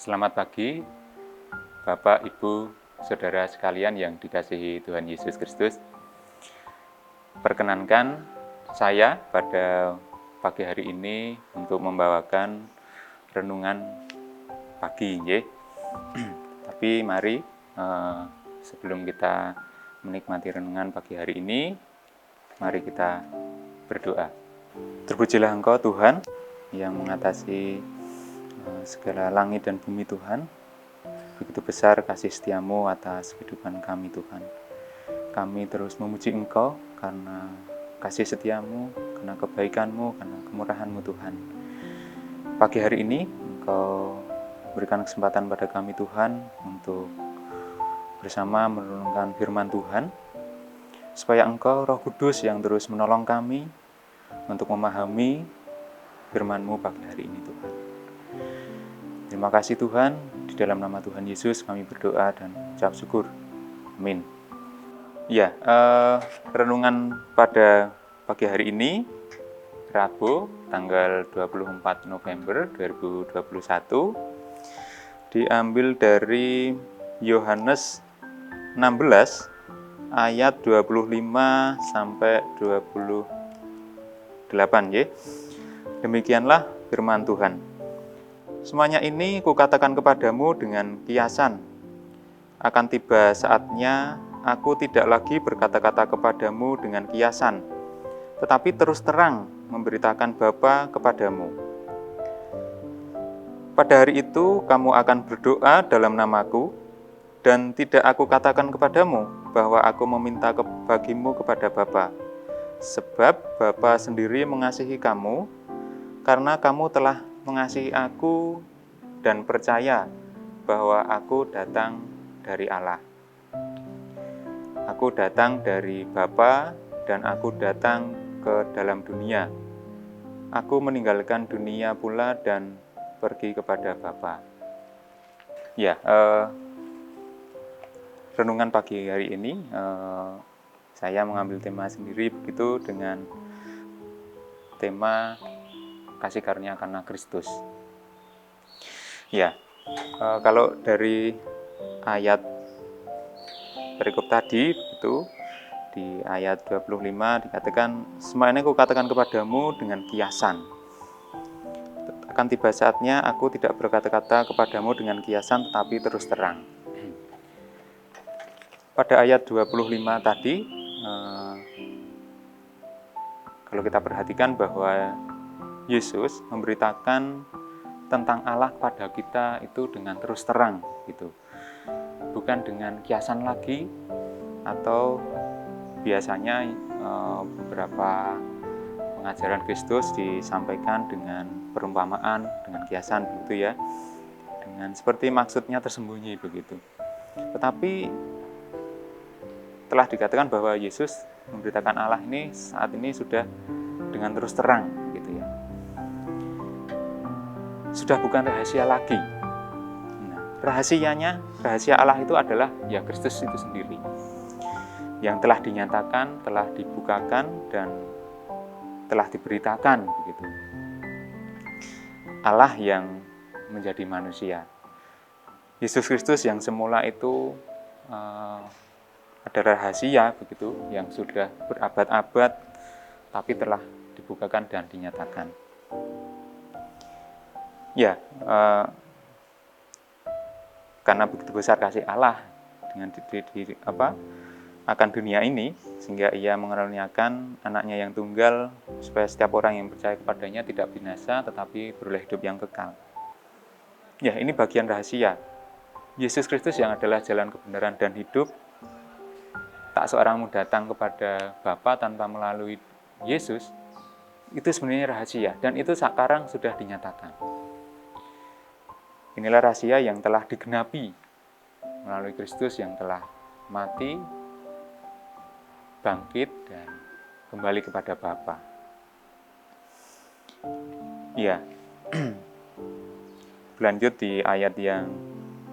Selamat pagi, Bapak, Ibu, Saudara sekalian yang dikasihi Tuhan Yesus Kristus. Perkenankan saya pada pagi hari ini untuk membawakan renungan pagi, nggih. Tapi mari sebelum kita menikmati renungan pagi hari ini, mari kita berdoa. Terpujilah Engkau Tuhan yang mengatasi segala langit dan bumi Tuhan. Begitu besar kasih setiamu atas kehidupan kami Tuhan. Kami terus memuji Engkau karena kasih setiamu, karena kebaikanmu, karena kemurahanmu Tuhan. Pagi hari ini Engkau berikan kesempatan pada kami Tuhan untuk bersama merenungkan firman Tuhan, supaya Engkau Roh Kudus yang terus menolong kami untuk memahami firman-Mu pagi hari ini Tuhan. Terima kasih Tuhan, di dalam nama Tuhan Yesus kami berdoa dan ucap syukur. Amin. Ya, renungan pada pagi hari ini, Rabu, tanggal 24 November 2021, diambil dari Yohanes 16, ayat 25 sampai 28, ya. Demikianlah firman Tuhan. Semuanya ini kukatakan kepadamu dengan kiasan. Akan tiba saatnya aku tidak lagi berkata-kata kepadamu dengan kiasan, tetapi terus terang memberitakan Bapa kepadamu. Pada hari itu kamu akan berdoa dalam namaku, dan tidak aku katakan kepadamu bahwa aku meminta bagimu kepada Bapa, sebab Bapa sendiri mengasihi kamu, karena kamu telah mengasihi aku dan percaya bahwa aku datang dari Allah. Aku datang dari Bapa dan aku datang ke dalam dunia. Aku meninggalkan dunia pula dan pergi kepada Bapa. Ya, renungan pagi hari ini saya mengambil tema sendiri begitu dengan tema kasih karunia karena Kristus. Ya, kalau dari ayat perikop tadi itu di ayat 25 dikatakan, semua ini kukatakan kepadamu dengan kiasan. Akan tiba saatnya aku tidak berkata-kata kepadamu dengan kiasan, tetapi terus terang. Pada ayat 25 tadi, kalau kita perhatikan bahwa Yesus memberitakan tentang Allah kepada kita itu dengan terus terang, gitu. Bukan dengan kiasan lagi, atau biasanya beberapa pengajaran Kristus disampaikan dengan perumpamaan, dengan kiasan, begitu ya, dengan seperti maksudnya tersembunyi begitu. Tetapi telah dikatakan bahwa Yesus memberitakan Allah ini saat ini sudah dengan terus terang, gitu ya. Sudah bukan rahasia lagi. Nah, rahasia Allah itu adalah ya Kristus itu sendiri, yang telah dinyatakan, telah dibukakan, dan telah diberitakan begitu. Allah yang menjadi manusia. Yesus Kristus yang semula itu ada rahasia begitu, yang sudah berabad-abad, tapi telah dibukakan dan dinyatakan. Ya, karena begitu besar kasih Allah dengan akan dunia ini, sehingga Ia mengaruniakan anaknya yang tunggal, supaya setiap orang yang percaya kepadanya tidak binasa, tetapi beroleh hidup yang kekal. Ya, ini bagian rahasia. Yesus Kristus yang adalah jalan kebenaran dan hidup, tak seorang pun datang kepada Bapa tanpa melalui Yesus. Itu sebenarnya rahasia, dan itu sekarang sudah dinyatakan. Inilah rahasia yang telah digenapi melalui Kristus yang telah mati, bangkit, dan kembali kepada Bapa. Ya, berlanjut di ayat yang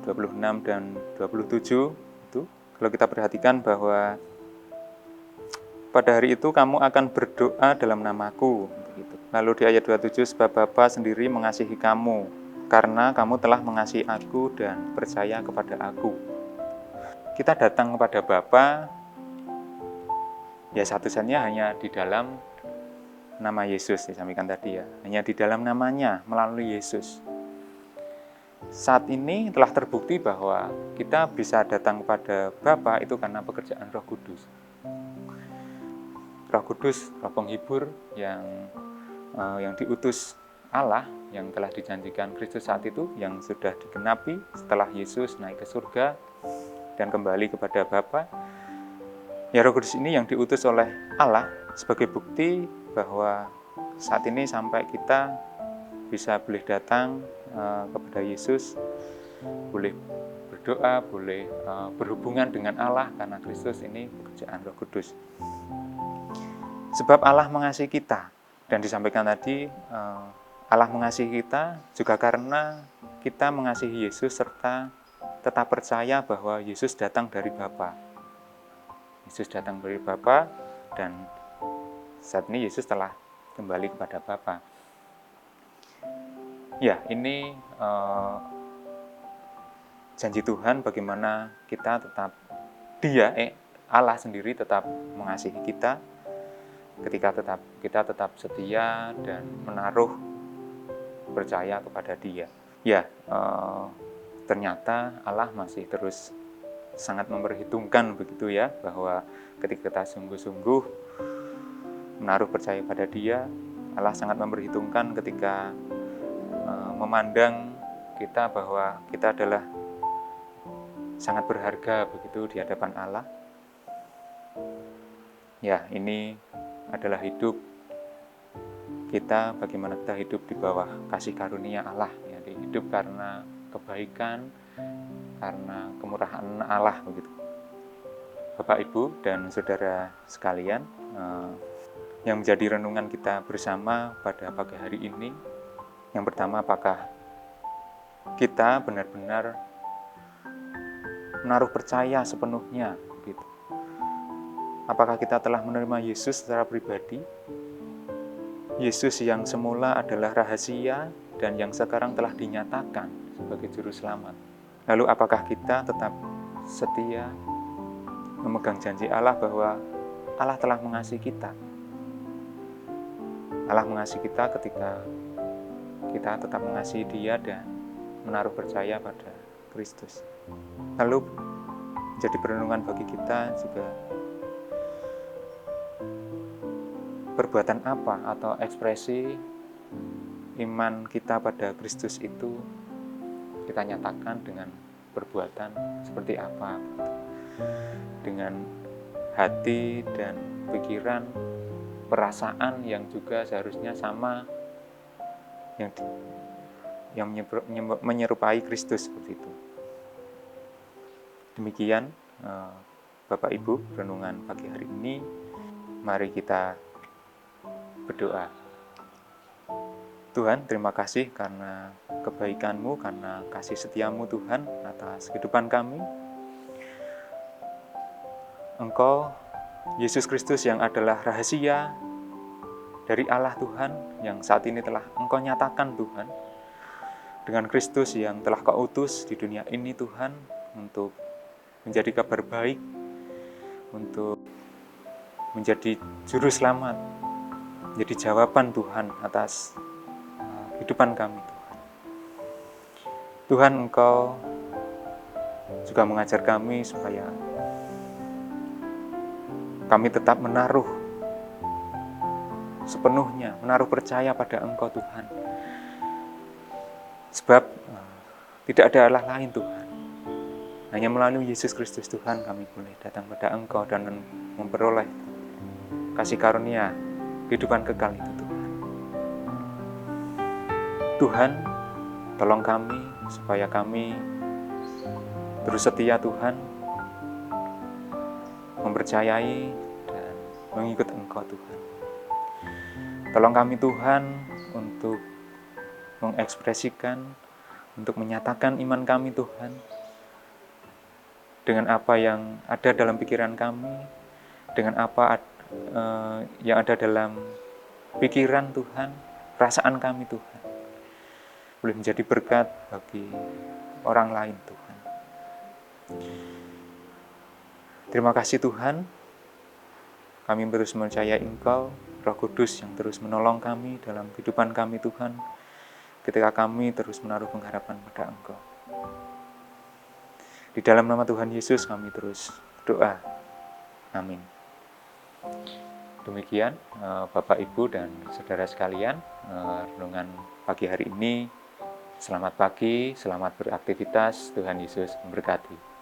26 dan 27 itu, kalau kita perhatikan bahwa pada hari itu kamu akan berdoa dalam namaku. Lalu di ayat 27, sebab Bapa sendiri mengasihi kamu, karena kamu telah mengasihi aku dan percaya kepada aku. Kita datang kepada Bapa, ya satu-satunya hanya di dalam nama Yesus, disampaikan tadi ya. Hanya di dalam namanya, melalui Yesus. Saat ini telah terbukti bahwa kita bisa datang kepada Bapa itu karena pekerjaan Roh Kudus. Roh Kudus, Roh Penghibur yang diutus Allah, yang telah dijanjikan Kristus saat itu, yang sudah digenapi setelah Yesus naik ke surga dan kembali kepada Bapa. Ya, Roh Kudus ini yang diutus oleh Allah sebagai bukti bahwa saat ini sampai kita bisa boleh datang kepada Yesus, boleh berdoa, boleh berhubungan dengan Allah karena Kristus ini pekerjaan Roh Kudus. Sebab Allah mengasihi kita, dan disampaikan tadi Allah mengasihi kita juga karena kita mengasihi Yesus serta tetap percaya bahwa Yesus datang dari Bapa. Yesus datang dari Bapa dan saat ini Yesus telah kembali kepada Bapa. Ya, ini janji Tuhan bagaimana kita tetap Allah sendiri tetap mengasihi kita ketika kita tetap setia dan menaruh percaya kepada Dia. Ya, ternyata Allah masih terus sangat memperhitungkan begitu ya, bahwa ketika kita sungguh-sungguh menaruh percaya pada Dia, Allah sangat memperhitungkan ketika memandang kita bahwa kita adalah sangat berharga begitu di hadapan Allah. Ya, ini adalah hidup kita, bagaimana kita hidup di bawah kasih karunia Allah, ya, hidup karena kebaikan, karena kemurahan Allah begitu. Bapak, Ibu, dan saudara sekalian, yang menjadi renungan kita bersama pada pagi hari ini, yang pertama, apakah kita benar-benar menaruh percaya sepenuhnya begitu? Apakah kita telah menerima Yesus secara pribadi? Yesus yang semula adalah rahasia dan yang sekarang telah dinyatakan sebagai juru selamat. Lalu apakah kita tetap setia memegang janji Allah bahwa Allah telah mengasihi kita? Allah mengasihi kita ketika kita tetap mengasihi Dia dan menaruh percaya pada Kristus. Lalu jadi perenungan bagi kita juga, perbuatan apa atau ekspresi iman kita pada Kristus itu kita nyatakan dengan perbuatan seperti apa? Dengan hati dan pikiran, perasaan yang juga seharusnya sama, yang menyerupai Kristus seperti itu. Demikian Bapak Ibu renungan pagi hari ini. Mari kita berdoa. Tuhan, terima kasih karena kebaikan-Mu, karena kasih setia-Mu Tuhan atas kehidupan kami. Engkau, Yesus Kristus yang adalah rahasia dari Allah Tuhan, yang saat ini telah Engkau nyatakan Tuhan, dengan Kristus yang telah Kau utus di dunia ini Tuhan, untuk menjadi kabar baik, untuk menjadi juru selamat, menjadi jawaban Tuhan atas kehidupan kami Tuhan. Tuhan, Engkau juga mengajar kami supaya kami tetap menaruh sepenuhnya, menaruh percaya pada Engkau Tuhan. Sebab tidak ada Allah lain Tuhan. Hanya melalui Yesus Kristus Tuhan kami boleh datang pada Engkau dan memperoleh kasih karunia kehidupan kekal itu Tuhan. Tuhan, tolong kami supaya kami terus setia Tuhan, mempercayai dan mengikut Engkau Tuhan. Tolong kami Tuhan untuk mengekspresikan, untuk menyatakan iman kami Tuhan, dengan apa yang ada dalam pikiran kami, dengan apa yang ada dalam pikiran Tuhan, perasaan kami Tuhan. boleh menjadi berkat bagi orang lain Tuhan. Terima kasih Tuhan, kami terus percaya Engkau, Roh Kudus yang terus menolong kami dalam kehidupan kami Tuhan, ketika kami terus menaruh pengharapan pada Engkau. Di dalam nama Tuhan Yesus kami terus berdoa. Amin. Demikian Bapak, Ibu, dan saudara sekalian, renungan pagi hari ini. Selamat pagi, selamat beraktivitas, Tuhan Yesus memberkati.